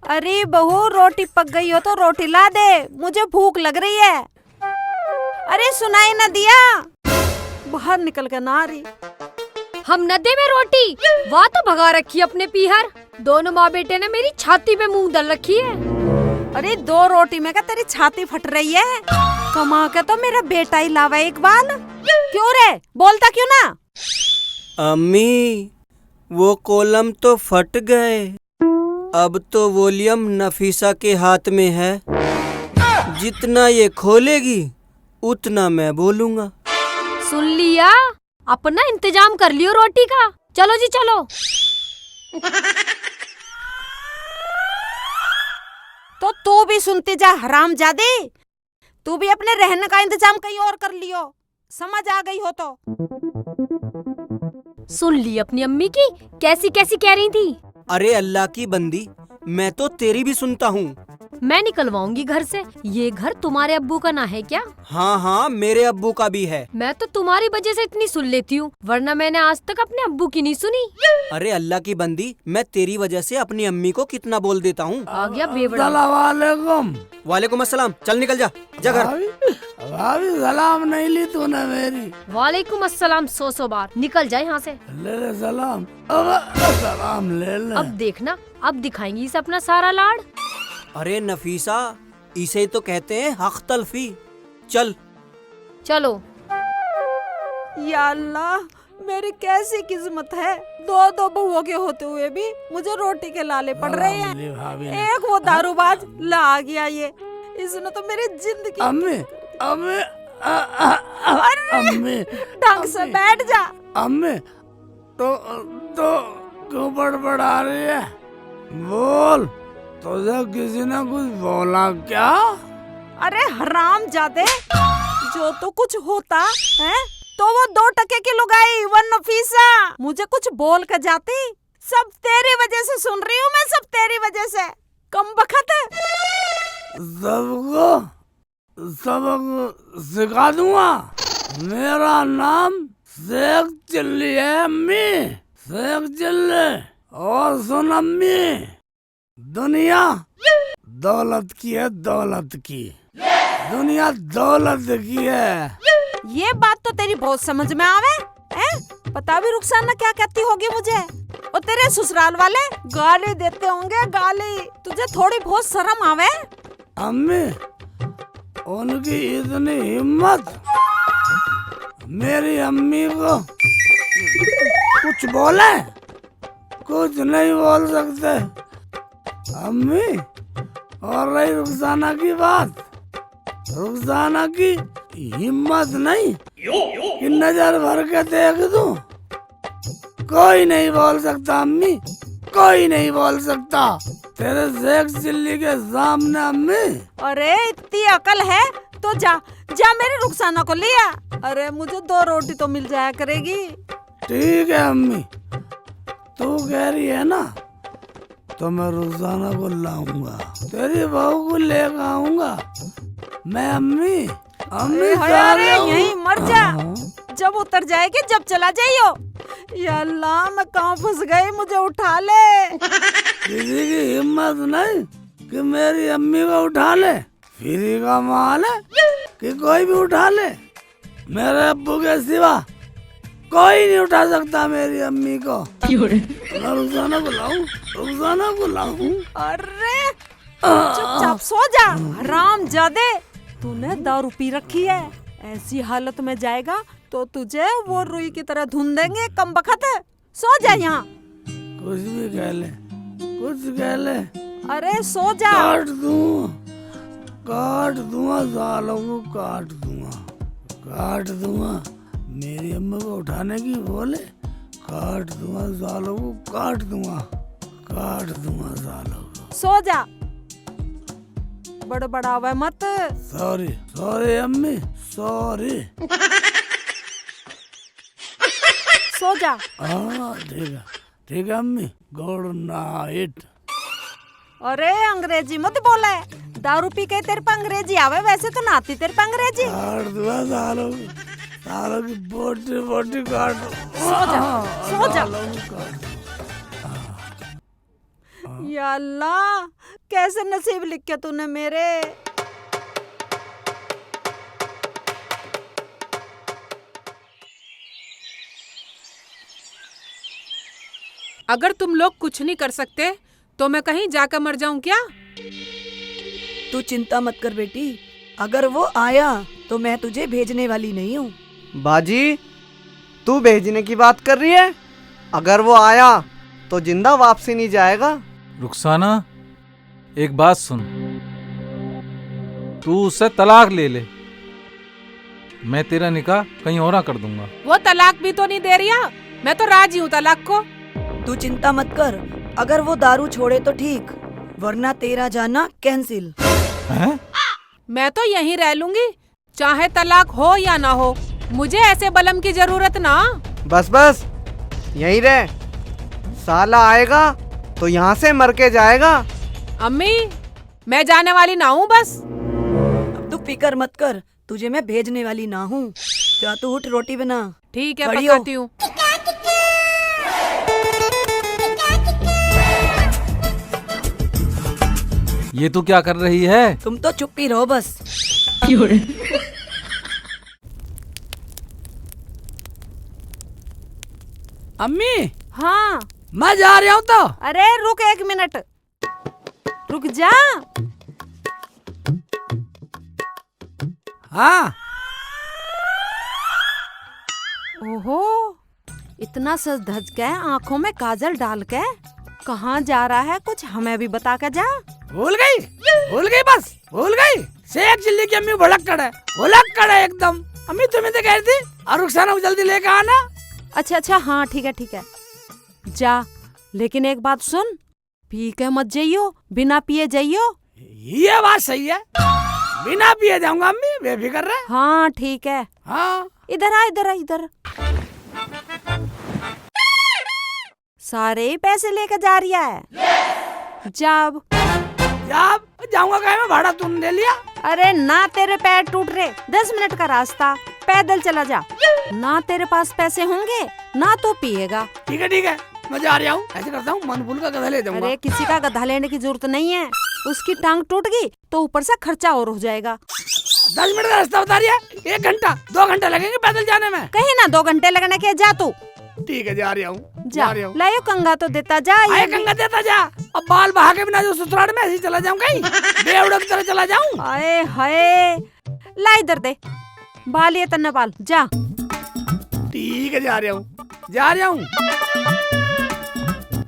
अरे बहू, रोटी पक गई हो तो रोटी ला दे, मुझे भूख लग रही है। अरे सुनाई न दिया, बाहर निकल कर ना आ रही। हम नदे में रोटी, वाह तो भगा रखी है अपने पीहर। दोनों माँ बेटे ने मेरी छाती पे मूंग दल रखी है। अरे 2 रोटी में क्या तेरी छाती फट रही है? कमा के तो मेरा बेटा ही लावा एक बाल। क्यों रे, बोलता क्यों ना? अम्मी, वो कॉलम तो फट गए, अब तो वॉल्यूम नफीसा के हाथ में है। जितना ये खोलेगी उतना मैं बोलूँगा। सुन लिया, अपना इंतजाम कर लियो रोटी का। चलो जी चलो। तो तू भी सुनती जा हरामजादी, तू भी अपने रहने का इंतजाम कहीं और कर लियो, समझ आ गई हो तो। सुन ली अपनी अम्मी की, कैसी कैसी कह रही थी। अरे अल्लाह की बंदी, मैं तो तेरी भी सुनता हूँ। मैं निकलवाऊंगी घर से। ये घर तुम्हारे अब्बू का ना है क्या? हाँ हाँ, मेरे अब्बू का भी है। मैं तो तुम्हारी वजह से इतनी सुन लेती हूँ, वरना मैंने आज तक अपने अब्बू की नहीं सुनी। अरे अल्लाह की बंदी, मैं तेरी वजह से अपनी अम्मी को कितना बोल देता हूँ। आ गया बेवड़ा। वालेकुम। वालेकुम अस्सलाम। चल निकल जा, जा घर। भाभी सलाम नहीं ली तूने मेरी? वालेकुम अस्सलाम 100 बार। निकल जाए यहाँ से। ले ले सलाम। सलाम ले ले। अब देखना, अब दिखाएंगी इसे अपना सारा लाड़। अरे नफीसा, इसे तो कहते हैं हक तलफी। चल चलो। या अल्लाह, मेरी कैसी किस्मत है, 2 बहुओं के होते हुए भी मुझे रोटी के लाले पड़ रहे हैं। भाभी एक वो दारूबाज ला आ गया, ये इसने तो मेरी जिंदगी। अम्मी अम्मी अम्मी ढंग से बैठ जा। अम्मी तो क्यों बड़बड़ा रही है? बोल, तुझे किसी ने कुछ बोला क्या? अरे हरामजादे, जो तो कुछ होता है तो वो 2 टके की लुगाई, वो नफीसा मुझे कुछ बोल कर जाती। सब तेरी वजह से सुन रही हूँ मैं, सब तेरी वजह से। कमबख्त सबक सिखा दूंगा। मेरा नाम शेख चिल्ली है अम्मी, शेख चिल्ली। और सुन अम्मी, दुनिया दौलत की है, दौलत की। दुनिया दौलत की है। ये बात तो तेरी बहुत समझ में आवे हैं? पता भी रुखसाना क्या कहती होगी मुझे, और तेरे ससुराल वाले गाली देते होंगे, गाली। तुझे थोड़ी बहुत शर्म आवे? अम्मी, उनकी इतनी हिम्मत, मेरी अम्मी को कुछ बोले? कुछ नहीं बोल सकते अम्मी। और रही रुखसाना की बात, रुखसाना की हिम्मत नहीं कि नजर भर के देख दूं। कोई नहीं बोल सकता अम्मी, कोई नहीं बोल सकता तेरे शेख चिल्ली के सामने अम्मी। अरे इतनी अकल है तो जा जा मेरी रुखसाना को लिया। अरे मुझे 2 रोटी तो मिल जाया करेगी। ठीक है अम्मी, तू कह रही है ना, तो मैं रुखसाना को लाऊंगा, तेरी बहू को लेकर आऊंगा मैं अम्मी। अम्मी अरे यहीं मर जा, जब उतर जाएगी जब चला जाइयो। या अल्लाह, मैं कहाँ फंस गई, मुझे उठा ले। किसी की हिम्मत नहीं कि मेरी अम्मी को उठा ले। फ्री का माल है कि कोई भी उठा ले। मेरे अब्बू के सिवा कोई नहीं उठा सकता मेरी अम्मी को। मैं रुखसाना को लाऊं, रुखसाना को लाऊं। अरे चुपचाप सो जा हरामजादे, तूने दारू पी रखी है। ऐसी हालत में जाएगा तो तुझे वो रुई की तरह धुन देंगे। कमबख्त, सो जा यहाँ। कुछ भी कह ले, कुछ कह ले, अरे सो जा। काट दूंगा सालों को, काट दूंगा, काट दूंगा। मेरी अम्मा को उठाने की बोले, काट दूंगा सालों को, काट दूंगा, काट दूंगा सालों को। सो जा, बड़बड़ावे मत। सॉरी सॉरी अम्मी, सॉरी। सो जा। हाँ ठीक है अम्मी, गुड नाइट। अरे अंग्रेजी मत बोले, दारू पी के तेरे पे अंग्रेजी आवे, वैसे तो नाती तेरे पे अंग्रेजी। काट दूंगा सालों को, सालों की बोटी बोटी काट। सो जा, सो जा। या अल्लाह, कैसे नसीब लिख के तूने मेरे। अगर तुम लोग कुछ नहीं कर सकते तो मैं कहीं जाकर मर जाऊं क्या? तू चिंता मत कर बेटी, अगर वो आया तो मैं तुझे भेजने वाली नहीं हूँ। बाजी, तू भेजने की बात कर रही है? अगर वो आया तो जिंदा वापसी नहीं जाएगा। रुखसाना, एक बात सुन, तू उससे तलाक ले ले, मैं तेरा निकाह कहीं और कर दूंगा। वो तलाक भी तो नहीं दे रही है, मैं तो राजी हूँ तलाक को। तू चिंता मत कर, अगर वो दारू छोड़े तो ठीक, वरना तेरा जाना कैंसिल। हैं? मैं तो यहीं रह लूंगी, चाहे तलाक हो या ना हो, मुझे ऐसे बलम की जरूरत ना। बस बस यहीं रह, साला आएगा तो यहाँ से मर के जाएगा। अम्मी, मैं जाने वाली ना हूँ बस। अब तू फिकर मत कर, तुझे मैं भेजने वाली ना हूँ। जा तू उठ, रोटी बना। ठीक है, बड़ी हो। पकाती हूँ। ये तू क्या कर रही है? तुम तो चुप ही रहो बस। अम्मी, हाँ, मैं जा रहा हूँ तो। अरे रुक 1 मिनट, रुक जा। हाँ, ओहो, इतना सज धज के, आंखों में काजल डाल के कहाँ जा रहा है, कुछ हमें भी बता के जा। भूल गई बस, भूल गई। शेख चिल्ली की अम्मी भुलक्कड़ है एकदम। अम्मी तुम्हें तो कह रही थी और रुखसाना को जल्दी लेकर आना। अच्छा अच्छा, हाँ ठीक है जा, लेकिन एक बात सुन, पी के मत जाइयो, बिना पिए जाइयो। ये बात सही है, बिना पिए जाऊंगा अम्मी, बेफिक्र रहे। हाँ ठीक है, हाँ, इधर आ इधर आ इधर। सारे ही पैसे लेकर जा रही है, जब जाऊंगा कहीं में, भाड़ा तूने ले लिया। अरे ना, तेरे पैर टूट रहे, 10 मिनट का रास्ता, पैदल चला जा। ना तेरे पास पैसे होंगे ना तो पिएगा। ठीक है, मैं जा रहा हूँ। ऐसे करता हूँ, मनफूल का गधा ले जाऊंगा। अरे किसी का गधा लेने की जरूरत नहीं है, उसकी टांग टूट गई तो ऊपर से खर्चा और हो जाएगा। 10 मिनट का रास्ता बता रही है, 1 घंटा 2 घंटे लगेंगे पैदल जाने में। कहीं ना 2 घंटे लगने के, जा तू। ठीक है, जा रहा हूँ। जा, लायो कंगा तो देता जा। आए कंगा देता जा। अब बाल बहा के बिना जो ससुराल में ऐसे चला जाऊं, कहीं बेवड़े की तरह चला जाऊं। आए हाय, ला इधर दे बाल, ये तन्ने बाल, जा। ठीक है, जा रहा हूँ।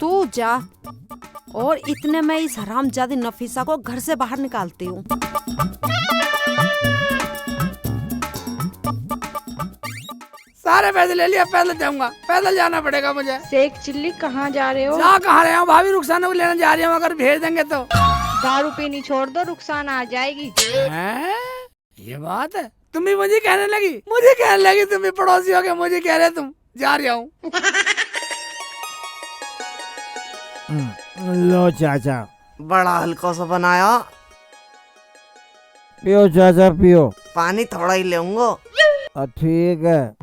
तू जा, और इतने में इस हरामजादी नफीसा को घर से बाहर निकालती हूँ। सारे पैसे ले लिया, पैदल जाऊंगा, पैदल जाना पड़ेगा मुझे। शेख चिल्ली कहाँ जा रहे हो? जा कहाँ रहे हो भाभी, रुखसाना को लेने जा रही हूँ, अगर भेज देंगे तो। दारू पीनी छोड़ दो, रुखसाना आ जाएगी। हैं? ये बात है, तुम भी मुझे कहने लगी, तुम भी पड़ोसी हो गए, मुझे कह रहे तुम। जा रहा हूँ। लो चाचा, बड़ा हल्का सा बनाया। पियो चाचा पियो। पानी थोड़ा ही लेऊंगा। ठीक है।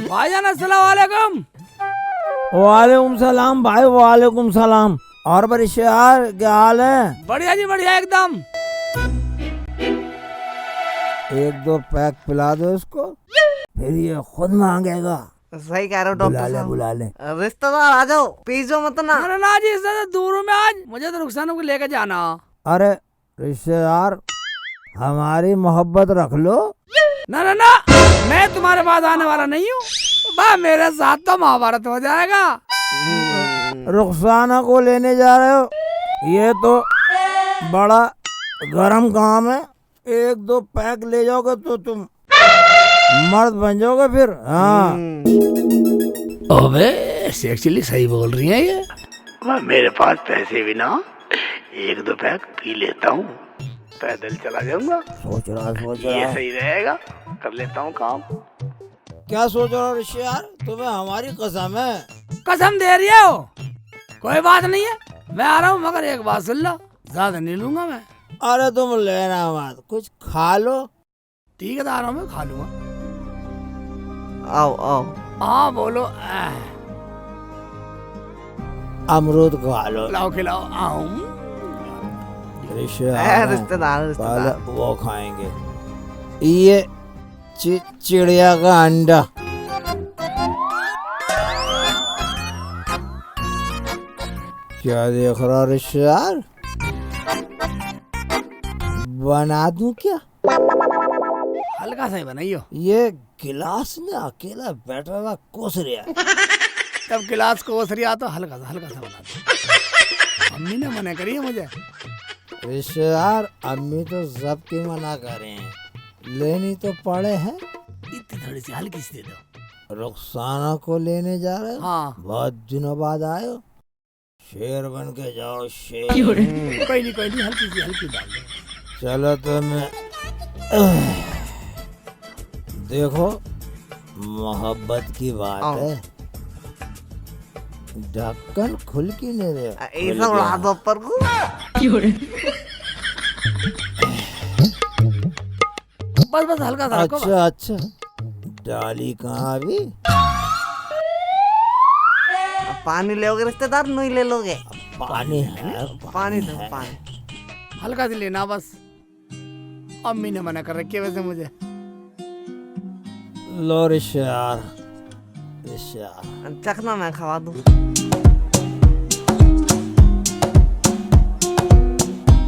भाईजान अस्सलाम वालेकुम। वालेकुम सलाम भाई, वालेकुम सलाम। और बरिशे यार, क्या हाल है? बढ़िया जी, बढ़िया एकदम। 1-2 पैक पिला दो इसको, फिर ये खुद मांगेगा। सही कह रहे हो डॉक्टर बुला ले। रिश्तेदार आ जाओ, पीजो मत ना। अरे ना जी, इससे दूर हूँ मैं आज, मुझे तो रुखसाना को लेकर जाना। अरे रिश्तेदार, हमारी मोहब्बत रख लो। ना, मैं तुम्हारे पास आने वाला नहीं हूँ, मेरे साथ तो महाभारत हो जाएगा। रुखसाना को लेने जा रहे हो, ये तो बड़ा गरम काम है। 1-2 पैक ले जाओगे तो तुम मर्द बन जाओगे फिर। हाँ। अबे शेख चिल्ली सही बोल रही है ये। मेरे पास पैसे भी ना, 1-2 पैक पी लेता हूँ, पैदल चला जाऊंगा। सोच रहा ये सही रहेगा, कर लेता हूँ काम। क्या सोच रहा हो ऋषि यार, तुम्हें हमारी कसम है। कसम दे रही हो? कोई बात नहीं है, मैं आ रहा हूँ, मगर एक बात सुन लो, ज्यादा नहीं लूंगा मैं। अरे तुम लेना मत, कुछ खा लो। ठीक है, आ रहा हूँ, मैं खा लूंगा। आओ आओ। हाँ बोलो। अमरूद खा लो। लाओ खिलाओ। आओ। रिश्तेदार पहले वो खाएंगे। ये चिड़िया का अंडा। क्या देख रहा रिश्तेदार? बना दूं क्या? हल्का सा ही बनाइयो। ये गिलास में अकेला बैठा हुआ कोस रहा है। तब गिलास को ओसरिया तो हल्का सा बना दो। अम्मी ने मना करी है मुझे। रिश्तेदार अम्मी तो सबकी मना कर रहे हैं, लेनी तो पड़े हैं। इतनी थोड़ी सी हल्की सी दे दो। रुखसाना को लेने जा रहे हो? हाँ। बहुत दिनों बाद आए हो, शेर बन के जाओ शेर। कोई नहीं हल्की डाल दो। चलो तो मैं देखो मोहब्बत की बात है, ढक्कन खुल की नहीं रहे। ऐसा उड़ा दो ऊपर को। बस हल्का सा रखो। अच्छा डाली कहाँ अभी? पानी लोगे रिश्तेदार? नहीं ले लोगे? पानी है, पानी दो पानी। हल्का सी लेना बस। अम्मी ने मना कर रखी है वैसे मुझे। लो रिश्तेदार। चखना मैं खवा दूं।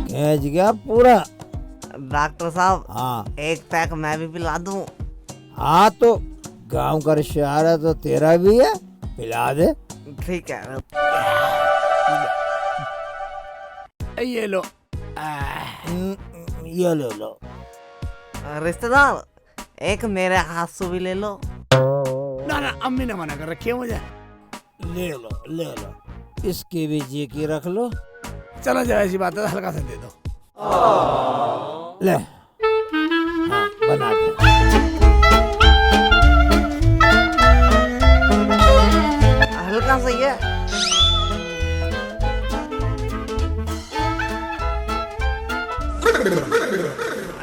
खींच गया पूरा। डॉक्टर साहब। हाँ। एक पैक मैं भी पिला दूं? हाँ तो गांव का रिश्तेदार है तो तेरा भी है, पिला दे। ठीक है। ये लो। ये ले लो। रिश्तेदार एक मेरे हाथ से भी ले लो। ना अम्मी ने मना कर रखी है मुझे। ले लो। इसकी भी जी की रख लो। चलो जब ऐसी बात है तो हल्का सा दे दो। ले। हाँ बना दे। हल्का सा ही है।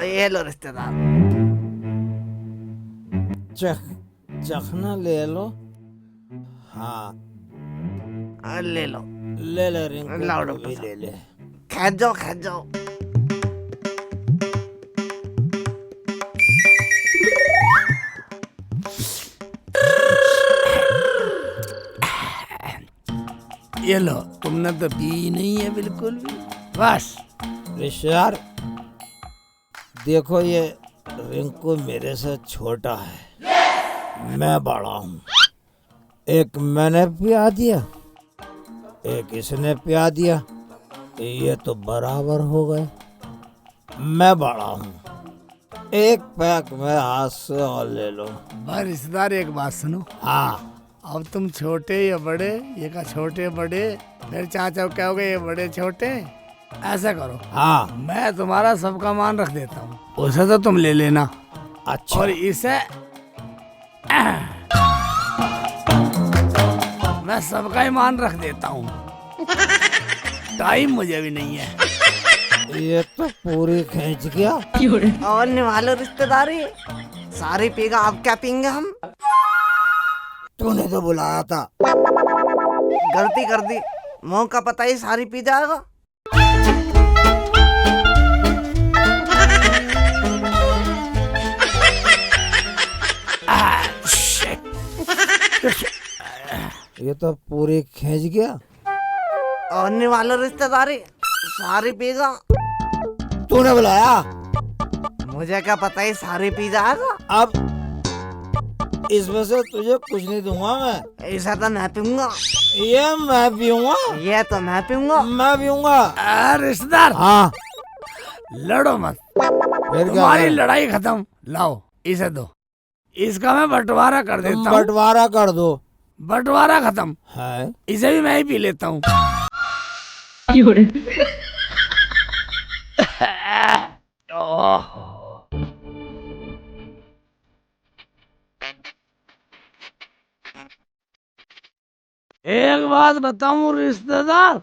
ये लो रिश्तेदार। चखना ले लो। हाँ ले लो। ले रिंकू लाओ को डॉक्टर भी साहब। ले ले। खेच जाओ। ये लो। तुमने तो पी नहीं है बिल्कुल भी। बस रिश्तेदार देखो, ये रिंकू मेरे से छोटा है, मैं बड़ा हूँ। एक मैंने पिया दिया, एक इसने पिया दिया, ये तो बराबर हो गए। मैं बड़ा हूँ, एक पैक मेरे हाथ से और ले लो। भाई रिश्तेदार एक बात सुनो। हाँ। अब तुम छोटे या बड़े, ये का छोटे बड़े, फिर चाचा को कहोगे ये बड़े छोटे, ऐसा करो। हाँ। मैं तुम्हारा सबका मान रख देता हूँ, उसे तो तुम ले लेना। अच्छा। और इसे मैं सबका ही मान रख देता हूँ। टाइम मुझे भी नहीं है। ये तो पूरी खींच गया। और निभालो रिश्तेदारी, सारी पीगा। अब क्या पीएंगे हम? तूने तो बुलाया था। गलती कर दी, मुंह का पता ही सारी पी जाएगा। ये तो पूरी खींच गया। और निभालो रिश्तेदारी, सारी पीगा। तूने बुलाया? मुझे क्या पता ही सारी पी जाएगा। अब इसमें से तुझे कुछ नहीं दूंगा मैं। ऐसा तो मैं पीऊंगा। ये मैं पीऊंगा। ये तो मैं पीऊंगा। मैं पीऊंगा। रिश्तेदार हाँ। लड़ो मत, फिर क्या तुम्हारी करें? लड़ाई खत्म। लाओ इसे दो, इसका मैं बंटवारा कर देता हूँ। बंटवारा कर दो। बंटवारा खत्म है। इसे भी मैं ही पी लेता हूँ। एक बात बताऊं रिश्तेदार,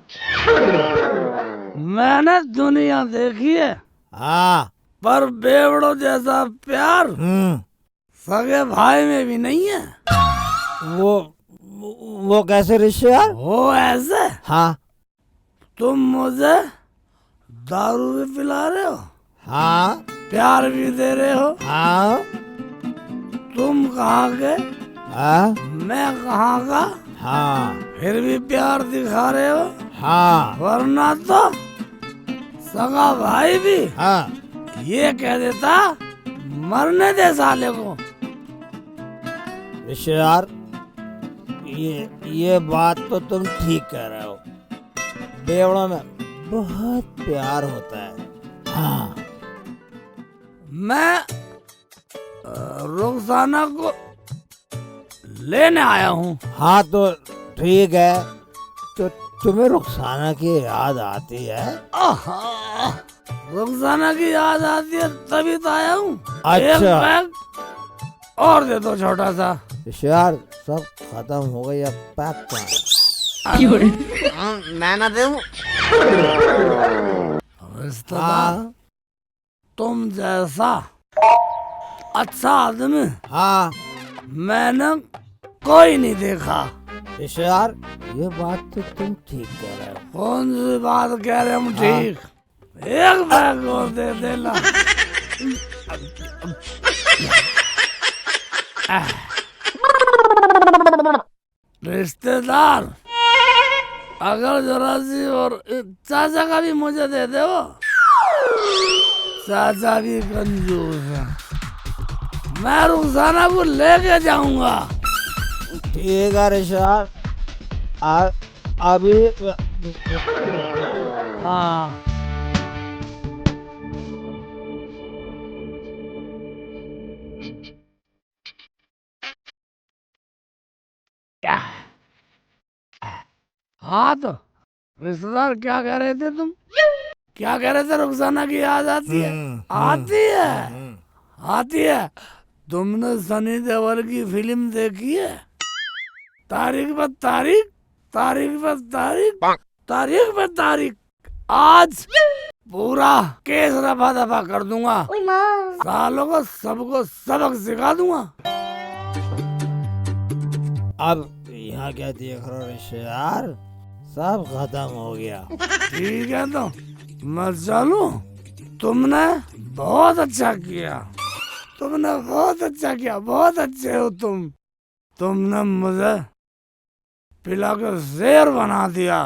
मैंने दुनिया देखी है, हाँ। पर बेवड़ों जैसा प्यार सगे भाई में भी नहीं है। वो कैसे रिश्तेदार? वो ऐसे, हाँ तुम मुझे दारू भी पिला रहे हो, हाँ प्यार भी दे रहे हो। हाँ तुम कहाँ के, हाँ मैं कहाँ का, हाँ फिर भी प्यार दिखा रहे हो। हाँ वरना तो सगा भाई भी हाँ ये कह देता मरने दे साले को। रिश्तेदार, ये बात तो तुम ठीक कह रहे हो। बेवड़ों में बहुत प्यार होता है। हाँ मैं रुखसाना को लेने आया हूँ। हाँ तो ठीक है। तो तुम्हें रुखसाना की याद आती है? आहा, रुखसाना की याद आती है तभी तो आया हूँ। अच्छा। एक बैग और दे दो छोटा सा। यार सब खत्म हो गई, अब पैक कर। मैं ना दूं। रिश्तेदार, तुम जैसा अच्छा आदमी हाँ मैंने कोई नहीं देखा। यार ये बात तो तुम ठीक कह रहे हो। कौन सी बात कह रहे हम ठीक? एक बैग और दे देना। रिश्तेदार, अगर जरा सी और चाचा का भी मुझे दे दो। चाचा भी कंजूस है। मैं रुखसाना को लेके जाऊंगा। ठीक है रिश्तेदार, अभी हाँ हाँ तो रिश्तेदार, क्या कह रहे थे तुम? क्या कह रहे थे? रुखसाना की याद आती है? आती है, आती है। तुमने सनी देओल की फिल्म देखी है? तारीख पर तारीख, तारीख पर तारीख, तारीख पर तारीख। आज पूरा केस रफा दफा कर दूंगा। सालों को सबको सबक सिखा दूंगा। अब यहाँ क्या देख रहे हो रिश्तेदार? सब खत्म हो गया। ठीक है तो मैं चलूं? तुमने बहुत अच्छा किया, तुमने बहुत अच्छा किया, बहुत अच्छे हो तुम। तुमने मुझे पिला के शेर बना दिया।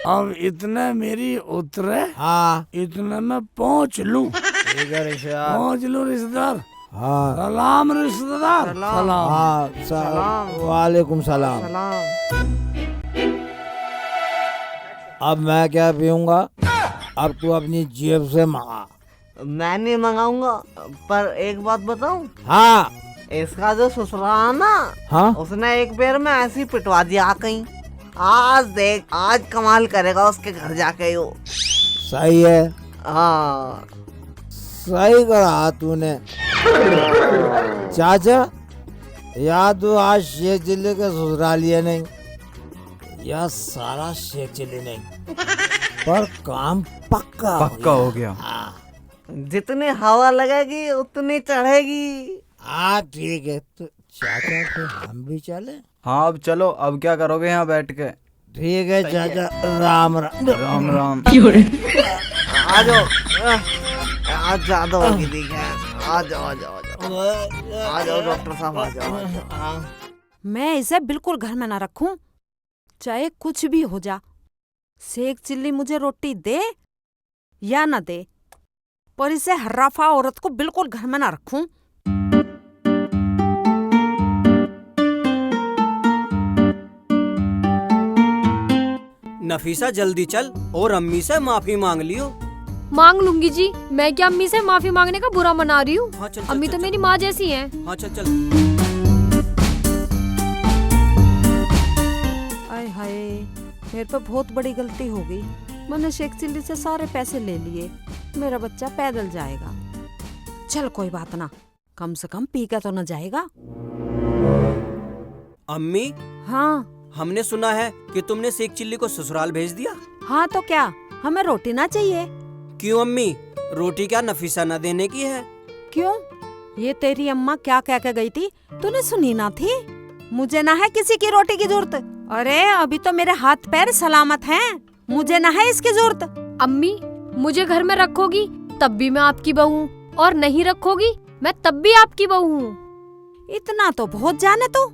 अब इतने मेरी उतरे, हाँ इतने में पहुंच लूं। ठीक है रिश्तेदार। पहुंच लूं रिश्तेदार। हाँ सलाम रिश्तेदार। सलाम। हाँ वालेकुम सलाम। अब मैं क्या पीऊंगा? अब तू अपनी जेब से मंगा। मैं नहीं मंगाऊंगा, पर एक बात बताऊं, हाँ इसका जो ससुराल ना, हाँ उसने एक पैर में ऐसी पिटवा दिया कहीं। आज देख, आज कमाल करेगा उसके घर जाके वो। सही है। हाँ सही करा तूने। चाचा, या तो आज शेख चिल्ली के ससुरालिए नहीं, या सारा शेख चिल्ली नहीं, पर काम पक्का हो गया। हाँ जितनी हवा लगेगी उतनी चढ़ेगी। हाँ ठीक है। तो चाचा फिर हम भी चले? हाँ अब चलो, अब क्या करोगे यहाँ बैठ के? ठीक है चाचा, राम राम। राम राम। आ जाओ, आज ज्यादा होगी ठीक है। आ जाओ आ जाओ आ जाओ डॉक्टर साहब, आ जाओ। मैं इसे बिल्कुल घर में ना रखूं, चाहे कुछ भी हो जा। शेख चिल्ली मुझे रोटी दे या ना दे, पर इसे हर्राफा औरत को बिल्कुल घर में ना रखूं। नफीसा जल्दी चल और अम्मी से माफी मांग लियो। मांग लूंगी जी। मैं क्या अम्मी से माफी मांगने का बुरा मना रही हूँ? हाँ चल, अम्मी चल, तो चल, मेरी माँ जैसी हैं। हाँ चल चल। आय हाय, मेरे पे बहुत बड़ी गलती हो गई। मैंने शेख चिल्ली से सारे पैसे ले लिए। मेरा बच्चा पैदल जाएगा। चल कोई बात ना, कम से कम पी के तो न जाएगा। अम्मी, हाँ हमने सुना है कि तुमने शेख चिल्ली को ससुराल भेज दिया। हाँ तो क्या, हमें रोटी ना चाहिए? क्यों अम्मी, रोटी क्या नफीसा न देने की है? क्यों? ये तेरी अम्मा क्या कह के गई थी, तूने सुनी ना थी? मुझे ना है किसी की रोटी की जरूरत। अरे अभी तो मेरे हाथ पैर सलामत हैं, मुझे ना है इसकी जरूरत। अम्मी, मुझे घर में रखोगी तब भी मैं आपकी बहू हूँ, और नहीं रखोगी मैं तब भी आपकी बहू हूँ। इतना तो बहुत जाने तू,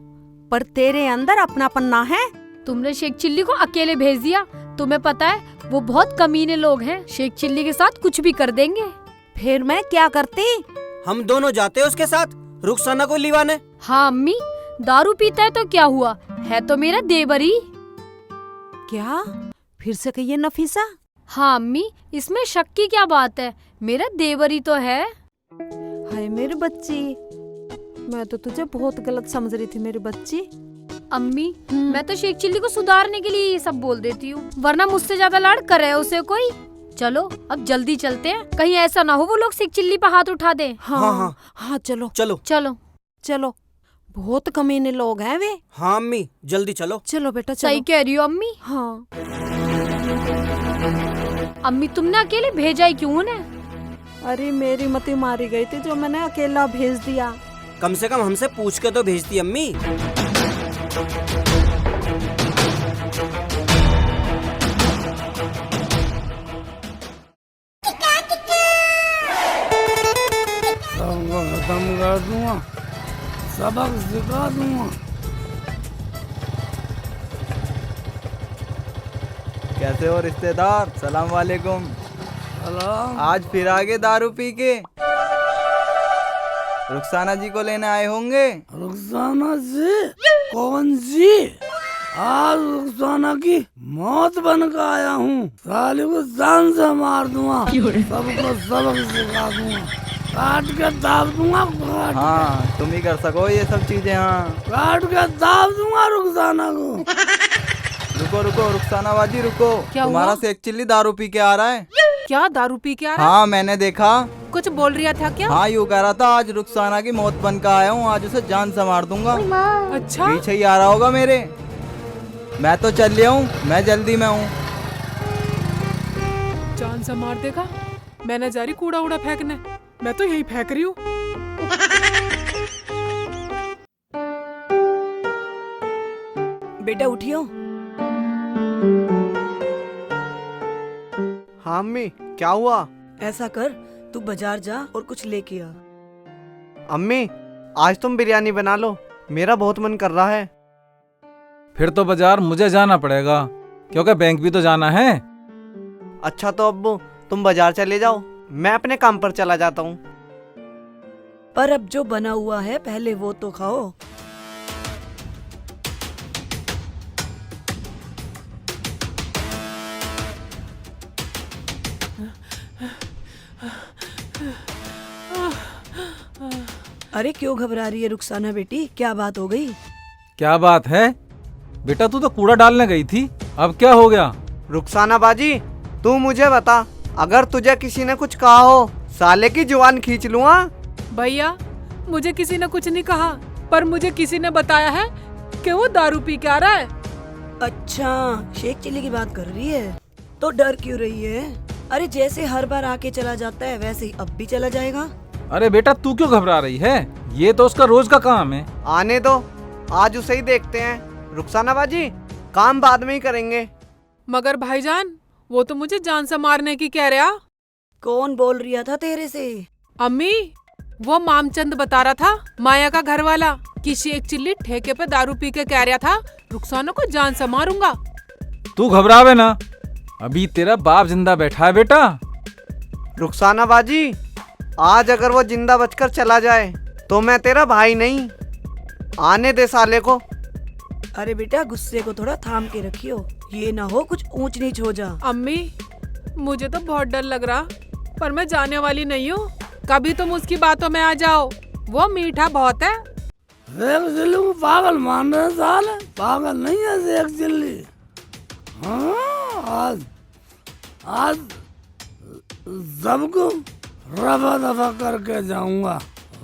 पर तेरे अंदर अपनापन ना है। तुमने शेख चिल्ली को अकेले भेज दिया। तुम्हें पता है वो बहुत कमीने लोग हैं, शेख चिल्ली के साथ कुछ भी कर देंगे। फिर मैं क्या करती? हम दोनों जाते उसके साथ रुखसाना को लिवाने। हाँ अम्मी, दारू पीता है तो क्या हुआ, है तो मेरा देवरी। क्या फिर से कहिए नफीसा? हाँ अम्मी, इसमें शक की क्या बात है, मेरा देवरी तो है। हाय मेरी बच्ची, मैं तो तुझे बहुत गलत समझ रही थी मेरी बच्ची। अम्मी, मैं तो शेख चिल्ली को सुधारने के लिए ये सब बोल देती हूँ, वरना मुझसे ज्यादा लाड़ करे उसे कोई। चलो अब जल्दी चलते हैं, कहीं ऐसा ना हो वो लोग शेख चिल्ली पे हाथ उठा दे। हाँ चलो चलो चलो चलो, बहुत कमीने लोग हैं वे। हाँ अम्मी जल्दी चलो। चलो बेटा चलो। सही कह रही हो अम्मी। हाँ अम्मी, तुमने अकेले भेजा ही क्यों उन्हें? अरे मेरी मती मारी गई थी जो मैंने अकेला भेज दिया। कम से कम हमसे पूछ के तो भेजती अम्मी। सबको खत्म कर दूंगा, सबक सिखा दूंगा। कैसे हो रिश्तेदार? सलाम वालेकुम। सलाम। आज फिर आगे दारू पी के रुखसाना जी को लेने आए होंगे। रुखसाना जी? कौन जी? आज रुखसाना की मौत बन कर आया हूँ, साले को जान से मार दूंगा, सबको सबक सिखा दूंगा, काट के दाब दूंगा। हाँ तुम ही कर सको ये सब चीजें। हाँ काट के दाब दूंगा रुखसाना को। रुको रुको रुखसाना बाजी रुको, क्या तुम्हारा हुआ? शेख चिल्ली दारू पी के आ रहा है। क्या दारू पी के आ रहा? हाँ मैंने देखा। कुछ बोल रहा था क्या? हाँ यूँ कह रहा था आज रुखसाना की मौत बन कर आया हूँ, आज उसे जान से मार दूंगा। अच्छा, पीछे ही आ रहा होगा मेरे। मैं तो चल लिया हूँ, मैं जल्दी में हूँ। जान से मार देगा। मैं न जा रही कूड़ा उड़ा फेंकने, मैं तो यही फेंक रही हूँ। बेटा उठियो। हाँ अम्मी क्या हुआ? ऐसा कर, तू बाजार जा और कुछ लेके आ। अम्मी आज तुम बिरयानी बना लो, मेरा बहुत मन कर रहा है। फिर तो बाजार मुझे जाना पड़ेगा, क्योंकि बैंक भी तो जाना है। अच्छा तो अब्बू तुम बाजार चले जाओ, मैं अपने काम पर चला जाता हूँ। पर अब जो बना हुआ है पहले वो तो खाओ। अरे क्यों घबरा रही है रुखसाना बेटी, क्या बात हो गई? क्या बात है बेटा, तू तो कूड़ा डालने गई थी, अब क्या हो गया? रुखसाना बाजी तू मुझे बता, अगर तुझे किसी ने कुछ कहा हो साले की जुबान खींच लूँगा। भैया मुझे किसी ने कुछ नहीं कहा, पर मुझे किसी ने बताया है कि वो दारू पी के आ रहा है। अच्छा, शेख चिल्ली की बात कर रही है, तो डर क्यों रही है? अरे जैसे हर बार आके चला जाता है वैसे ही अब भी चला जाएगा। अरे बेटा तू क्यों घबरा रही है, ये तो उसका रोज का काम है। आने दो, आज उसे ही देखते हैं। रुखसाना बाजी काम बाद में ही करेंगे। मगर भाईजान वो तो मुझे जान से मारने की कह रहा। कौन बोल रिया था तेरे से? अम्मी वो मामचंद बता रहा था, माया का घर वाला, कि शेख चिल्ली ठेके पे दारू पी के कह रहा था रुखसाना को जान से मारूंगा। तू घबरावे ना, अभी तेरा बाप जिंदा बैठा है बेटा। रुखसाना बाजी आज अगर वो जिंदा बचकर चला जाए तो मैं तेरा भाई नहीं, आने दे साले को। अरे बेटा गुस्से को थोड़ा थाम के रखियो, ये ना हो कुछ ऊंच नीच हो जा। अम्मी मुझे तो बहुत डर लग रहा, पर मैं जाने वाली नहीं हूँ। कभी तुम उसकी बातों में आ जाओ, वो मीठा बहुत है। शेख चिल्ली को पागल मान रहे हैं साले, पागल नहीं है शेख चिल्ली। हाँ आज सबको रफा दफा करके जाऊंगा।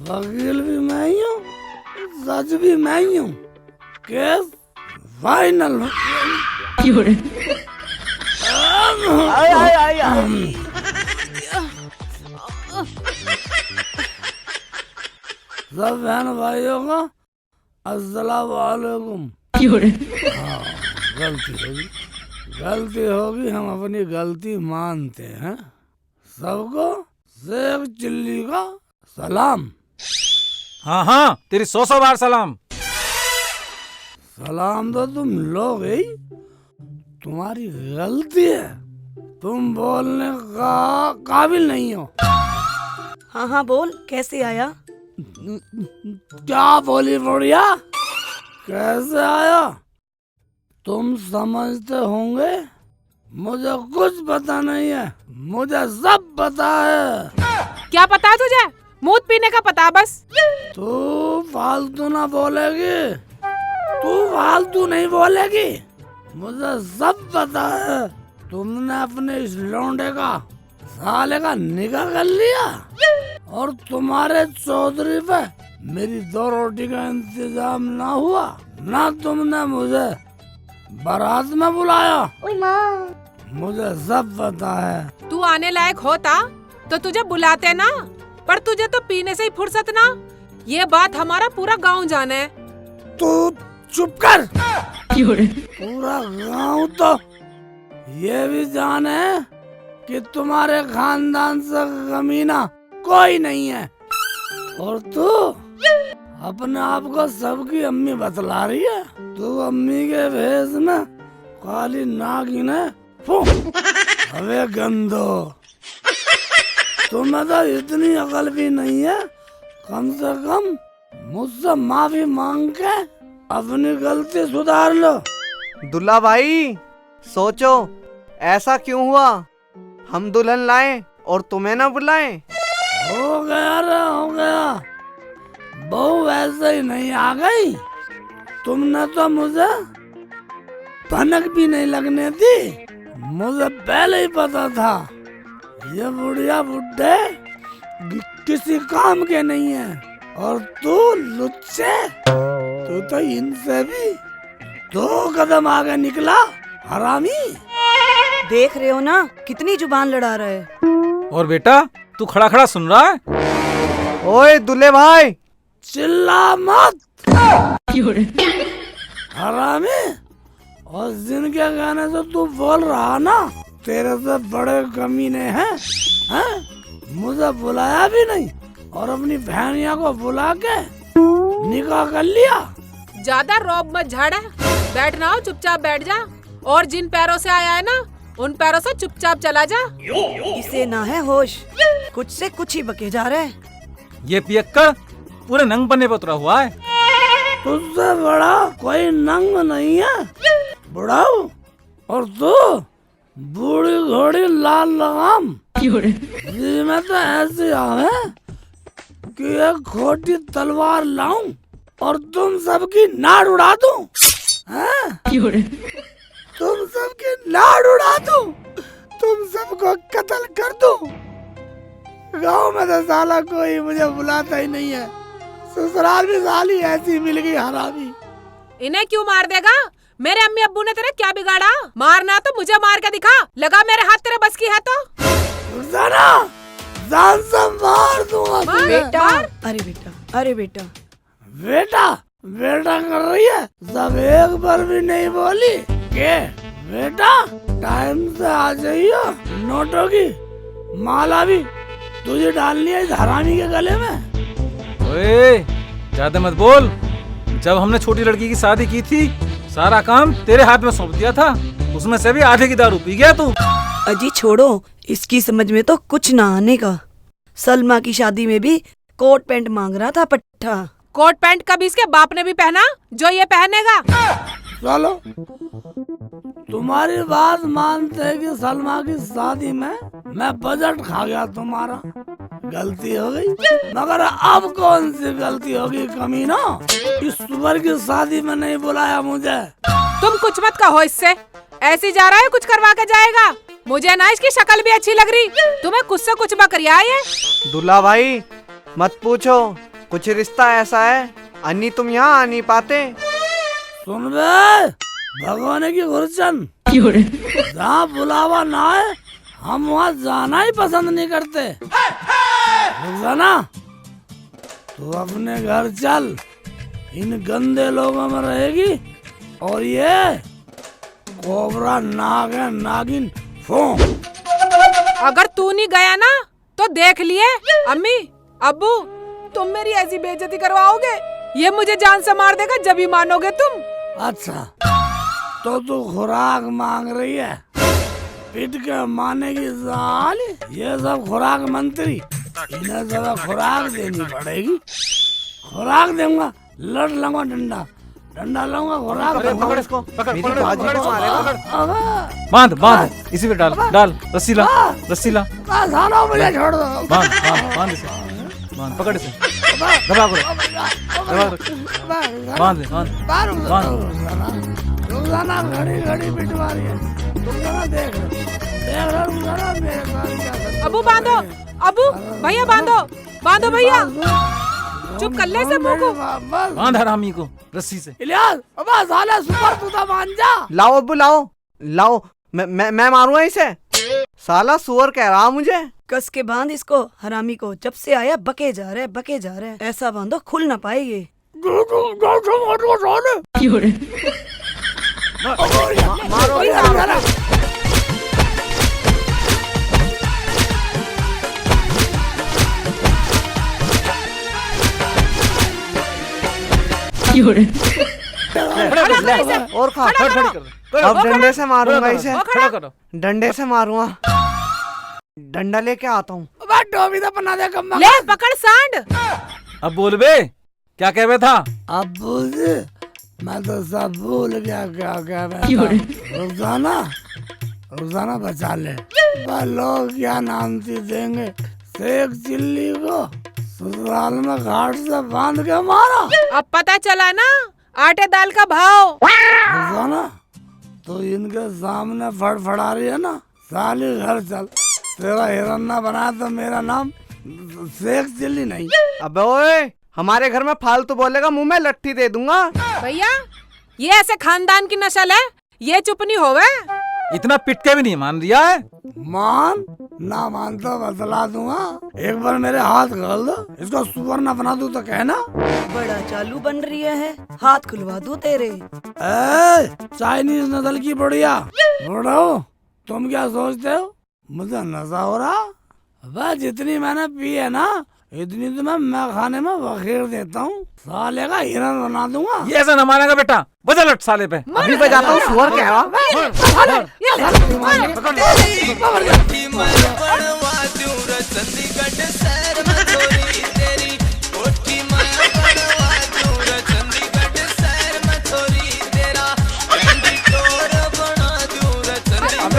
वकील भी मैं ही हूँ, सच भी मैं ही हूँ, केस फाइनल। सब बहन भाइयों को अस्सलाम वालेकुम। हाँ, गलती होगी, हम अपनी गलती मानते हैं। सबको शेख चिल्ली का सलाम। हाँ हाँ, तेरी 100 बार सलाम। सलाम तो तुम लोग ही, तुम्हारी गलती है, तुम बोलने का काबिल नहीं हो। हाँ हाँ बोल, कैसे आया? क्या बोली बुढ़िया? कैसे आया? तुम समझते होंगे मुझे कुछ पता नहीं है, मुझे सब पता है। क्या पता है तुझे? मूत पीने का पता बस। तू फालतू ना बोलेगी, तू फालतू नहीं बोलेगी, मुझे सब पता है। तुमने अपने इस लौंडे का साले का निकाह कर लिया और तुम्हारे चौधरी पे मेरी 2 रोटी का इंतजाम ना हुआ, ना तुमने मुझे बारात में बुलाया। मुझे सब पता है। तू आने लायक होता तो तुझे बुलाते ना, पर तुझे तो पीने से ही फुर्सत ना। ये बात हमारा पूरा गांव जाने है। तू चुप कर। पूरा गांव तो ये भी जाने कि तुम्हारे खानदान से कमीना कोई नहीं है, और तू अपने आप को सबकी अम्मी बतला रही है। तू अम्मी के भेष में काली नागिन है। अबे गंदो, तुम्हें तो इतनी अकल भी नहीं है, कम से कम मुझसे माफी मांग के अपनी गलती सुधार लो। दुल्ला भाई सोचो, ऐसा क्यों हुआ? हम दुल्हन लाए और तुम्हें ना बुलाए? हो गया रे, हो गया। बहू वैसे ही नहीं आ गई, तुमने तो मुझे भनक भी नहीं लगने दी। मुझे पहले ही पता था ये बुढ़िया बुड्ढे किसी काम के नहीं है, और तू लुच्चे, तू तो इनसे भी 2 कदम आगे निकला, हरामी। देख रहे हो ना कितनी जुबान लड़ा रहा है। और बेटा तू खड़ा खड़ा सुन रहा है? ओए दुल्ले भाई, चिल्ला मत हरामी। और जिनके कहने से तू बोल रहा ना, तेरे से बड़े कमीने हैं, हैं? मुझे बुलाया भी नहीं और अपनी बहनिया को बुला के निकाह कर लिया। ज्यादा रौब मत झाड़ा, बैठना हो चुपचाप बैठ जा, और जिन पैरों से आया है ना उन पैरों से चुपचाप चला जा। इसे ना है होश, कुछ से कुछ ही बके जा रहे। ये पियक्कड़ पूरे नंग पन्ने पर उतरा हुआ है। तुझसे बड़ा कोई नंग नहीं है बुढ़ाऊ, और तू बूढ़ी घोड़ी लाल लगाम जी में तो ऐसी आवे कि एक खोटी तलवार लाऊं और तुम सबकी नाड़ उड़ा दूं, हैं? तुम सबकी नाड़ उड़ा दूं, तुम सबको कत्ल कर दूं। गांव में तो साला कोई मुझे बुलाता ही नहीं है, ससुराल में साली ऐसी मिल गई हरामी। इन्हें क्यों मार देगा? मेरे अम्मी अब्बू ने तेरे क्या बिगाड़ा? मारना तो मुझे मार के दिखा, लगा मेरे हाथ तेरे बस की है तो। रुखसाना, जान से मार दूंगा तुझे। बेटा, अरे बेटा, अरे बेटा, बेटा बेटा कर रही है, सब एक बार भी नहीं बोली के बेटा टाइम से आ जाइयो। नोटों की माला भी तुझे डालनी है इस हरामी के गले में। ओए ज्यादा मत बोल। जब हमने छोटी लड़की की शादी की थी, सारा काम तेरे हाथ में सौंप दिया था, उसमें से भी आधे की दारू पी गया तू। अजी छोड़ो, इसकी समझ में तो कुछ ना आने का। सलमा की शादी में भी कोट पैंट मांग रहा था पट्टा। कोट पैंट कभी इसके बाप ने भी पहना जो ये पहनेगा। चलो तुम्हारी बात मानते हैं कि सलमा की शादी में मैं बजट खा गया, तुम्हारा गलती हो गई, मगर अब कौन सी गलती होगी कमीना? इस सुअर की शादी में नहीं बुलाया मुझे। तुम कुछ मत कहो इससे, ऐसी जा रहा है कुछ करवा के जाएगा। मुझे ना इसकी शक्ल भी अच्छी लग रही, तुम्हें कुछ से कुछ बकरिया है। दूल्हा भाई मत पूछो, कुछ रिश्ता ऐसा है, अन्नी तुम यहाँ आ नहीं पाते। सुन बे भगवान की गुरचन, जहाँ बुलावा ना है हम वहाँ जाना ही पसंद नहीं करते। रुखसाना, तू अपने घर चल, इन गंदे लोगों में रहेगी। और ये कोबरा नाग है, नागिन फो। अगर तू नहीं गया ना तो देख लिए अम्मी अब्बू, तुम मेरी ऐसी बेइज्जती करवाओगे, ये मुझे जान से मार देगा, जब ही मानोगे तुम। अच्छा, तो तू खुराक मांग रही है, पिट के माने की साली। ये सब खुराक मंत्री, इन्हें जरा खुराक देनी पड़ेगी। खुराक दूंगा, लड़ लूंगा, डंडा डंडा लूंगा, खुराक पकड़ इसको, मेरी बाजी को मारेगा। बांध बांध, इसी पे डाल डाल, रस्सी ला, रस्सी ला, सालों मुझे छोड़ दो। बांध बांध बांध इसे, बांध, पकड़ इसे, दबा करो, दबा करो, बांध ले, बांध बांध। रोजाना घड़ी घड़ी पिटवा रही है, तुम जरा देख रहा मेरे साथ क्या करती। अब्बू बांधो, अब्बू भैया बांधो, बांधो भैया, चुप कर ले सब को। बांध हरामी को रस्सी से। इलियास, अबा साला सुपर तू तो मान जा। लाओ अब्बू लाओ, लाओ, मैं मारूंगा इसे। साला सुअर कह रहा मुझे। कस के बांध इसको, हरामी को। जब से आया बके जा रहा है, बके जा रहा है। ऐसा बांधो खुल ना पाएगी। मारो और खा। अब डंडे से मारूंगा इसे, खड़ा करो, डंडे से मारूंगा। डंडा लेके आता हूँ। टोपी तो पहना दे कम्मा। ले पकड़ सांड। अब बोल बे, क्या कह रहा था? अब बोल, मैं तो सब भूल गया क्या कह रहा था। रोजाना रोजाना बचा ले। लोग क्या नामती देंगे, शेख चिल्ली को ससुराल में घाट से बांध के मारा। अब पता चला ना आटे दाल का भाव। रोजाना तो इनके सामने फड़फड़ा रही है ना, साली घर चल। तेरा हिरन्ना बना तो मेरा नाम शेख चिल्ली नहीं। अबे ओए, हमारे घर में फालतू बोलेगा मुंह में लट्ठी दे दूंगा। भैया ये ऐसे खानदान की नस्ल है, ये चुप नहीं होवे। इतना पिट के भी नहीं मान दिया है। मान ना मान तो बतला दूंगा। एक बार मेरे हाथ खोल दो, इसको सुअर ना बना दूं तो कहना। बड़ा चालू बन रही है, हाथ खुलवा दूं तेरे। चाइनीज नस्ल की बुढ़िया बुढ़ो, तुम क्या सोचते हो मुझे नशा हो रहा? बस जितनी मैंने पी है ना, इतनी तो मैं खाने में बखेर देता हूँ। साले का हिरन बना दूंगा। ये ऐसा न मानेगा बेटा, बजा लट साले पे। अभी बजाता हूँ, सुअर कह रहा।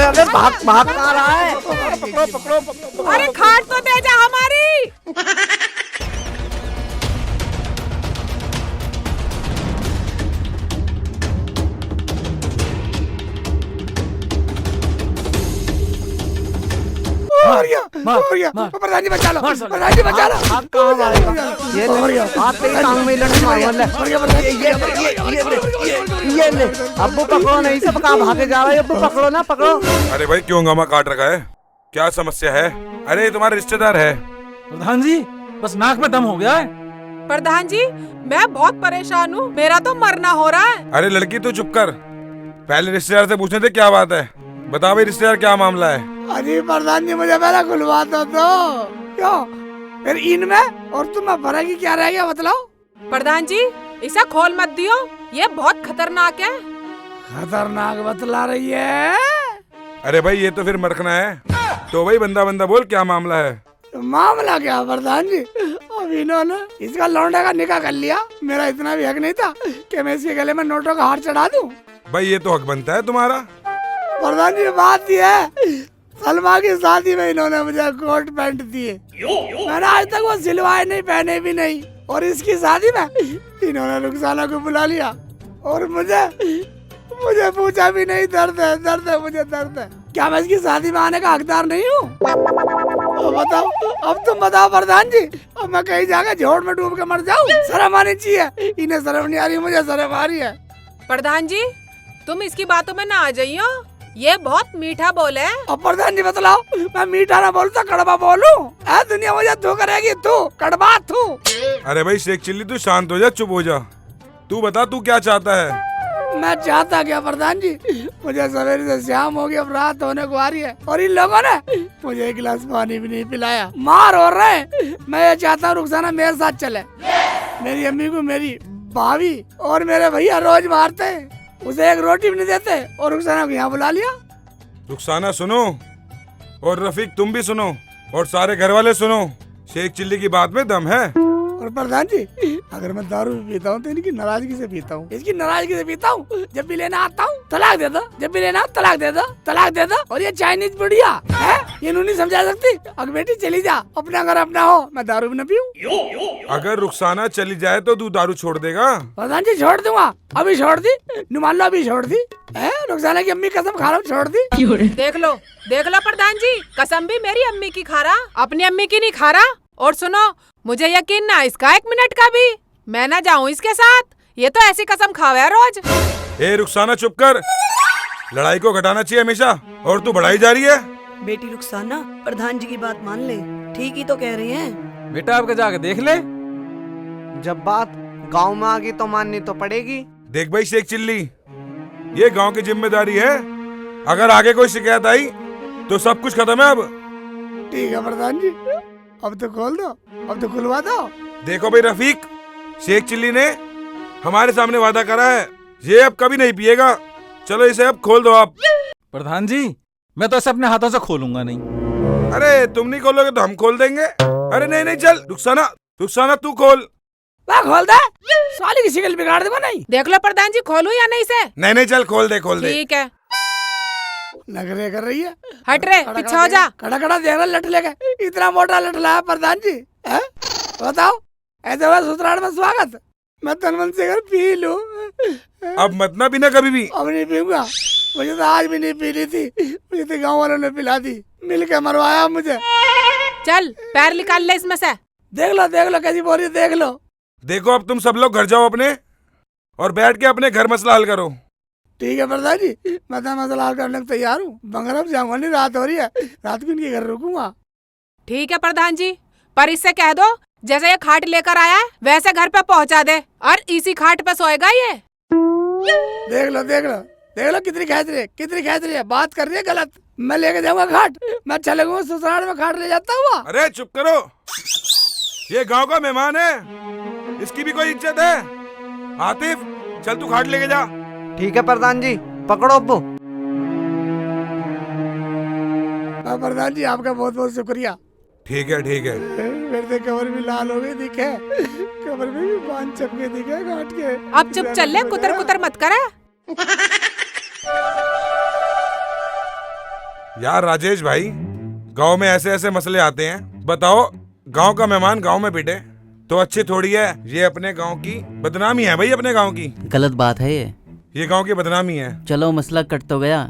अबे भाग भाग कहाँ रहा है? पकड़ो पकड़ो पकड़ो। अरे खाट तो दे जा हमारी। प्रधान जी बचा लो, प्रधान जी बचा लो। आप कहाँ मारेगा? ये ले, आप तेरी टांग में लटक मारूंगा। ये ले, अब्बू पकड़ो, नहीं सब कहाँ भागे जा रहा है। अब्बू पकड़ो ना, पकड़ो। अरे भाई क्यों हंगामा काट रखा है, क्या समस्या है? अरे तुम्हारे रिश्तेदार है। प्रधान जी बस नाक में दम हो गया है। प्रधान जी मैं बहुत परेशान हूँ, मेरा तो मरना हो रहा है। अरे लड़की तू चुप कर, पहले रिश्तेदार से पूछने थे क्या बात है। बता भाई रिश्तेदार क्या मामला है? अरे प्रधान जी मुझे पहले खुलवा दो तो। क्यों फिर इनमें और तुम्हें फर्क क्या रह गया बतलाओ। प्रधान जी इसे खोल मत दियो, ये बहुत खतरनाक है। खतरनाक बतला रही है। अरे भाई ये तो फिर मरखना है। तो भाई बंदा बंदा बोल क्या मामला है? मामला क्या प्रधान जी, अब इन्होंने इसका लौंडे का निकाह कर लिया। मेरा इतना भी हक नहीं था कि मैं इसके गले में नोटों का हार चढ़ा दूं। भाई ये तो हक बनता है तुम्हारा। प्रधान जी बात ये है, सलमा की शादी में इन्होंने मुझे कोट पैंट दिए, मैंने आज तक वो सिलवाए नहीं, पहने भी नहीं। और इसकी शादी में इन्होंने रुखसाना को बुला लिया और मुझे पूछा भी नहीं। दर्द है मुझे, दर्द है। क्या मैं इसकी शादी में आने का हकदार नहीं हूँ? बताओ, अब तुम बताओ प्रधान जी, अब मैं कहीं जाकर झोड़ में डूब के मर जाऊँ? शर्म आनी चाहिए। इन्हें शर्म नहीं आ रही, मुझे शर्म आ रही है। प्रधान जी तुम इसकी बातों में ना आ जाइयो, ये बहुत मीठा बोल है। अब प्रधान जी बतलाओ, मैं मीठा ना बोलता कड़वा बोलूं? दुनिया मुझे तू करेगी, तू कड़वा तू। अरे भाई शेख चिल्ली तू शांत हो जा, चुप हो जा। तू बता तू क्या चाहता है? मैं चाहता क्या प्रधान जी, मुझे सवेरे से शाम हो गई, अब रात होने को आ रही है और इन लोगों ने मुझे एक गिलास पानी भी नहीं पिलाया, मार हो रहे हैं। मैं ये चाहता हूँ रुखसाना मेरे साथ चले। मेरी अम्मी को मेरी भाभी और मेरे भैया रोज मारते हैं, उसे एक रोटी भी नहीं देते, और रुखसाना को यहाँ बुला लिया। रुखसाना सुनो, और रफीक तुम भी सुनो, और सारे घर वाले सुनो, शेख चिल्ली की बात में दम है। और प्रधान जी, अगर मैं दारू भी पीता हूँ तो इनकी नाराजगी से पीता हूँ, इसकी नाराजगी से पीता हूँ। जब भी लेना आता हूँ तलाक दे दो, जब भी लेना तलाक दे दो, तलाक दे दो। और ये चाइनीज बुढ़िया है, ये नहीं समझा सकती। अगर बेटी चली जा, अपना घर अपना हो, मैं दारू भी न पीऊँ। अगर रुखसाना चली जाए तो तू दारू छोड़ देगा? प्रधान जी छोड़ दूंगा, अभी छोड़ दी, मान लो अभी छोड़ दी। रुखसाना की अम्मी कसम खा रहा हूँ, छोड़ दी। देख लो प्रधान जी, कसम भी मेरी अम्मी की खा रहा, अपनी अम्मी की नहीं खा रहा। और सुनो, मुझे यकीन ना इसका 1 मिनट का भी, मैं ना जाऊँ इसके साथ। ये तो ऐसी कसम खावे रोज। ए रुखसाना चुप कर, लड़ाई को घटाना चाहिए हमेशा, और तू बढ़ाई जा रही है। बेटी रुखसाना, प्रधान जी की बात मान ले, ठीक ही तो कह रही हैं। बेटा आपके जाके देख ले। जब बात गांव में आ गई तो माननी तो पड़ेगी। देख भाई शेख चिल्ली, ये गांव की जिम्मेदारी है, अगर आगे कोई शिकायत आई तो सब कुछ खत्म है अब। ठीक है प्रधान जी, अब तो खोल दो, अब तो खुलवा दो। देखो भाई रफीक, शेख चिल्ली ने हमारे सामने वादा करा है, ये अब कभी नहीं पिएगा। चलो इसे अब खोल दो आप। प्रधान जी, मैं तो ऐसे अपने हाथों से खोलूंगा नहीं। अरे तुम नहीं खोलोगे तो हम खोल देंगे। अरे नहीं नहीं, चल रुखसाना, रुखसाना तू खोल। मैं खोल दे, साली की शिकल बिगाड़ दूंगा। नहीं देख लो प्रधान जी, खोलूं या नहीं से? नहीं नहीं, चल खोल दे, खोल दे। ठीक है। नखरे कर रही है, हट रे, पीछे हो जा। खड़ा खड़ा देख रहा लट लेके, इतना मोटा लट लाया प्रधान जी। बताओ, ऐसे हुआ ससुराल में स्वागत, मैं तन मन से पी लूं। अब मत ना पीना कभी भी। अब नहीं पीऊंगा, मुझे तो आज भी नहीं पीनी थी, मुझे तो गाँव वालों ने पिला दी, मिल के मरवाया मुझे। चल पैर निकाल ले इसमें से। देख लो कैसी बोल रही है, देख लो। देखो अब तुम सब लोग घर जाओ अपने, और बैठ के अपने घर मसला हल करो। ठीक है प्रधान जी, मैं तो मसला हल करने को तैयार हूँ। बंगरब जाऊंगा नहीं, रात हो रही है, रात को इनके घर रुकूंगा। ठीक है प्रधान जी, पर इससे कह दो जैसे ये खाट लेकर आया है वैसे घर पे पहुंचा दे, और इसी खाट पे सोएगा ये। देख लो कितनी खेच रही है, बात कर रही है गलत। मैं लेके जाऊंगा खाट, मैं चलेगा ससुराल में खाट ले जाता हुआ। अरे चुप करो, ये गांव का मेहमान है, इसकी भी कोई इज्जत है। आतिफ चल तू खाट लेके जा। ठीक है प्रधान जी, पकड़ो अब्बू। प्रधान जी आपका बहुत बहुत शुक्रिया। ठीक है ठीक है। मेरे से कमर भी लाल हो गई दिखे, कमर में भी बांध चपके दिखे काट के। अब चुप चल ले, कुतर कुतर मत कर। यार राजेश भाई, गांव में ऐसे ऐसे मसले आते हैं, बताओ गांव का मेहमान गांव में पिटे तो अच्छी थोड़ी है। ये अपने गांव की बदनामी है भाई, अपने गांव की गलत बात है ये गांव की बदनामी है। चलो मसला कट तो गया।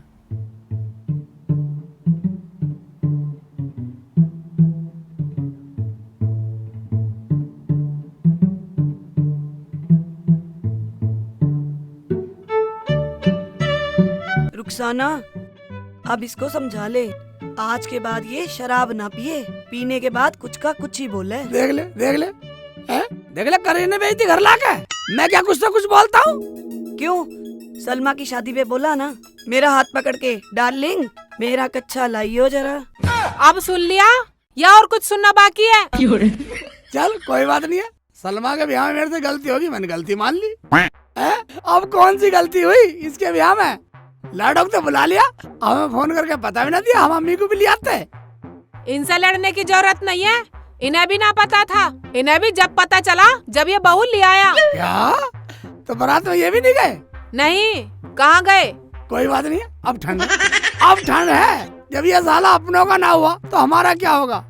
रुखसाना, अब इसको समझा ले, आज के बाद ये शराब ना पिए, पीने के बाद कुछ का कुछ ही बोले। देख ले करीने बेइज्जती घर लाके। मैं क्या कुछ ना कुछ बोलता हूँ? क्यों? सलमा की शादी पे बोला ना, मेरा हाथ पकड़ के डार्लिंग मेरा कच्चा लाइयो जरा। अब सुन लिया या और कुछ सुनना बाकी है? चल कोई बात नहीं है, सलमा के ब्याह में मेरे से गलती होगी, मैंने गलती मान ली। अब कौन सी गलती हुई इसके ब्याह में? लाडो तो बुला लिया, हमें फोन करके पता भी ना दिया, हम अम्मी को भी ले आते। इनसे लड़ने की जरूरत नहीं है, इन्हें भी ना पता था, इन्हें भी जब पता चला जब ये बहू ले आया। क्या? तो बारात में ये भी नहीं गए? नहीं, कहाँ गए? कोई बात नहीं है, अब ठंड है, जब ये साला अपनों का ना हुआ तो हमारा क्या होगा?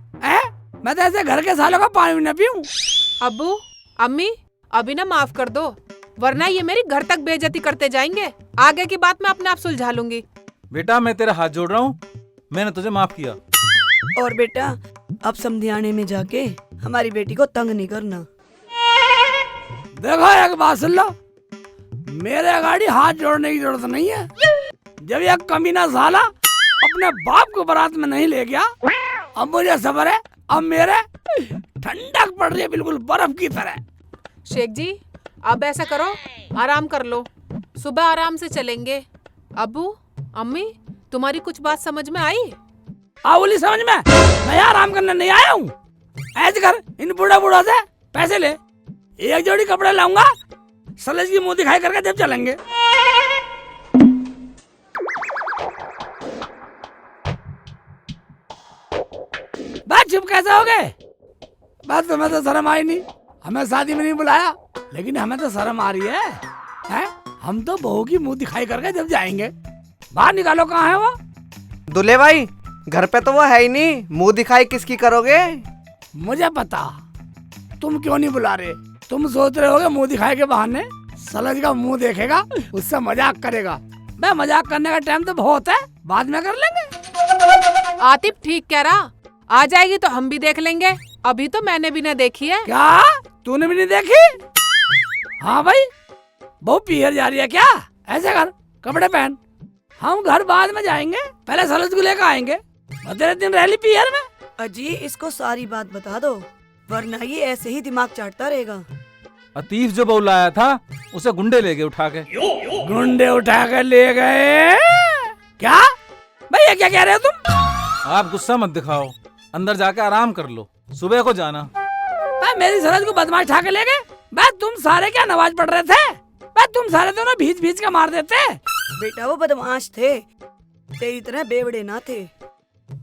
मैं तो ऐसे घर के सालों का पानी भी न पीऊं। अब्बू अम्मी अभी ना माफ कर दो, वरना ये मेरी घर तक बेइज्जती करते जाएंगे। आगे की बात मैं अपने आप सुलझा लूंगी। बेटा मैं तेरा हाथ जोड़ रहा हूँ, मैंने तुझे माफ किया। और बेटा अब समधियाने में जाके हमारी बेटी को तंग नहीं करना। देखो एक बात सुन लो, मेरे गाड़ी हाथ जोड़ने की जरूरत नहीं है। जब यह कमीना साला अपने बाप को बारात में नहीं ले गया, अब मुझे सबर है, अब मेरे ठंडक पड़ रही है बिल्कुल बर्फ की तरह। शेख जी अब ऐसा करो, आराम कर लो, सुबह आराम से चलेंगे। अब्बू अम्मी तुम्हारी कुछ बात समझ में आई? आवली समझ में, मैं यहाँ आराम करने नहीं आया हूँ। ऐसे कर, इन बूढ़ा से पैसे ले, एक जोड़ी कपड़े लाऊंगा, सलेज की मुंह दिखाई करके जब चलेंगे। बात चुप कैसे हो गए? बात तुम्हें तो शर्म आई नहीं, हमें शादी में नहीं बुलाया, लेकिन हमें तो शर्म आ रही है, हैं? हम तो बहू की मुंह दिखाई करके जब जाएंगे। बाहर निकालो, कहाँ है वो? दूल्हे भाई घर पे तो वो है ही नहीं, मुंह दिखाई किसकी करोगे? मुझे पता, तुम क्यों नहीं बुला रहे। तुम सोच रहे होगे मुंह दिखाई के बहाने सलज का मुंह देखेगा, उससे मजाक करेगा। मैं मजाक करने का टाइम तो बहुत है, बाद में कर लेंगे। आतिफ ठीक कह रहा, आ जाएगी तो हम भी देख लेंगे। अभी तो मैंने भी न देखी है। क्या तूने भी नहीं देखी? हाँ भाई, बहू पीहर जा रही है क्या? ऐसे कर, कपड़े पहन, हम घर बाद में जाएंगे, पहले सलज को लेकर आएंगे, तेरे दिन रह ली पीहर में। अजी इसको सारी बात बता दो, वरना ये ऐसे ही दिमाग चाटता रहेगा। अतीफ जो बहू लाया था उसे गुंडे ले गए उठा के। गुंडे उठा कर ले गए? क्या भैया क्या कह रहे हो तुम? आप गुस्सा मत दिखाओ, अंदर जाके आराम कर लो, सुबह को जाना। मेरी सरहद को बदमाश उठा के ले गए? तुम सारे क्या नमाज पढ़ रहे थे? तुम सारे दोनों भीज भीज के मार देते। बेटा वो बदमाश थे, तेरी तरह बेवड़े ना थे।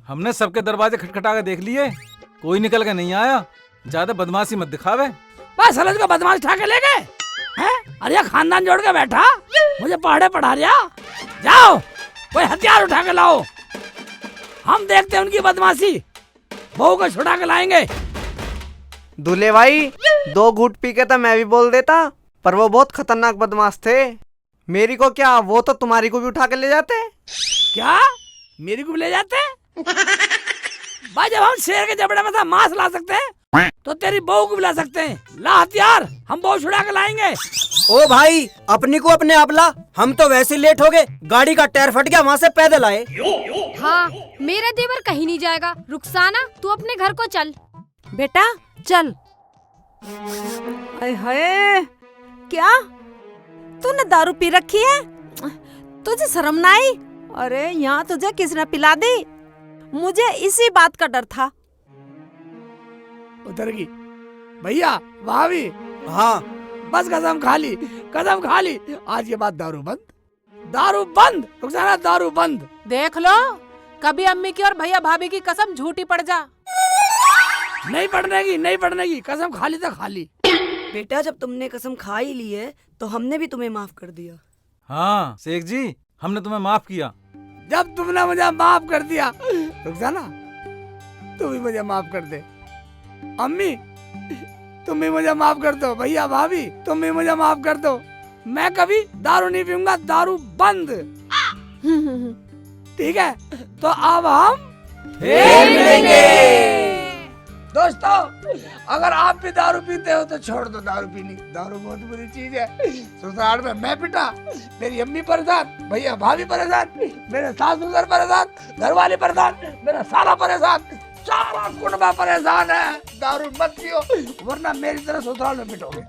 हमने सबके दरवाजे खटखटा के देख लिए, कोई निकल के नहीं आया। ज्यादा बदमाशी मत दिखावे। बस सलज को बदमाश उठा के ले गए हैं? अरे ये खानदान जोड़ के बैठा, मुझे पढ़े पढ़ा रिया। जाओ कोई हथियार उठा के लाओ, हम देखते हैं उनकी बदमाशी, बहू को छुड़ा के लाएंगे। दूल्हे भाई 2 घूंट पी के तो मैं भी बोल देता, पर वो बहुत खतरनाक बदमाश थे। मेरी को क्या, वो तो तुम्हारी को भी उठा के ले जाते। क्या मेरी को भी ले जाते? भाई जब हम शेर के जबड़े में था मांस ला सकते हैं, तो तेरी बहू को भी ला सकते हैं। ला हथियार, हम बहू छुड़ा के लाएंगे। ओ भाई अपनी को अपने आप ला, हम तो वैसे लेट हो गए, गाड़ी का टायर फट गया, वहाँ से पैदल आए। हाँ मेरा देवर कहीं नहीं जाएगा। रुखसाना तू अपने घर को चल। बेटा चल। हाय क्या तूने दारू पी रखी है? तुझे शर्म ना आई? अरे यहाँ तुझे किसने पिला दी? मुझे इसी बात का डर था। उतर गई भैया, भाभी। हाँ बस कसम खा ली, कसम खा ली, आज के बाद दारू बंद, दारू बंद, रुखसाना दारू बंद। देख लो कभी अम्मी की और भैया भाभी की कसम झूठी पड़ जा। नहीं पढ़ने की, नहीं पढ़ने की, कसम खा ली तो खा ली। बेटा जब तुमने कसम खा ही ली है तो हमने भी तुम्हें माफ कर दिया। हाँ शेख जी, हमने तुम्हें माफ किया। जब तुमने मुझे माफ कर दिया, रुखसाना तू भी मुझे माफ कर दे। अम्मी तुम भी मुझे माफ कर दो, भैया भाभी तुम भी मुझे माफ कर दो। मैं कभी दारू नहीं पीऊंगा, दारू बंद। ठीक है, तो अब हम फिर मिलेंगे। दोस्तों अगर आप भी दारू पीते हो तो छोड़ दो दारू पीनी, दारू बहुत बुरी चीज है। ससुराल में मैं पिटा, मेरी अम्मी परेशान, भैया भाभी परेशान, मेरे सास ससुर परेशान, घरवाले परेशान, मेरा साला परेशान, सारा कुटुंब परेशान है। दारू मत पियो वरना मेरी तरह ससुराल में पिटोगे।